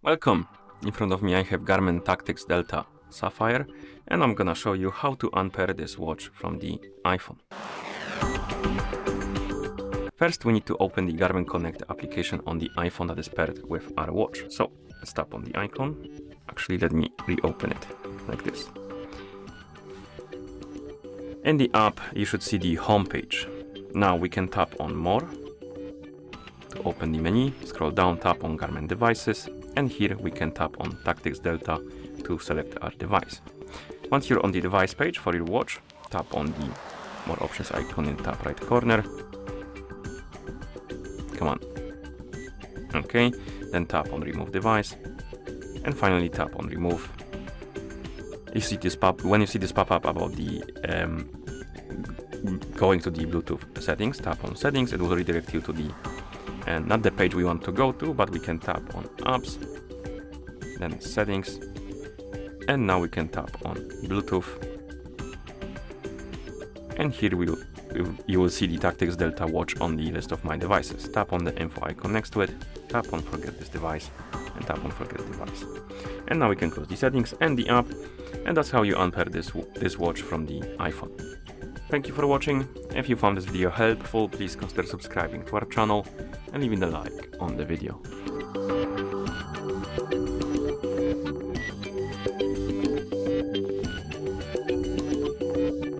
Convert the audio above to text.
Welcome! In front of me I have GARMIN Tactix Delta Sapphire, and I'm gonna show you how to unpair this watch from the iPhone. First we need to open the Garmin Connect application on the iPhone that is paired with our watch. So let's tap on the icon. Actually, let me reopen it like this. In the app you should see the home page. Now we can tap on More to open the menu, scroll down, tap on Garmin Devices, and here we can tap on Tactix Delta to select our device. Once you're on the device page for your watch, tap on the More Options icon in the top right corner. Come on. Okay, then tap on Remove Device, and finally tap on Remove. You see this when you see this pop-up about the going to the Bluetooth settings, tap on Settings. It will redirect you to the not the page we want to go to, but we can tap on Apps, then Settings, and now we can tap on Bluetooth. And here you will see the Tactix Delta watch on the list of my devices. Tap on the info icon next to it, tap on Forget this device, and tap on Forget device. And now we can close the settings and the app, and that's how you unpair this watch from the iPhone. Thank you for watching. If you found this video helpful, please consider subscribing to our channel and leaving a like on the video.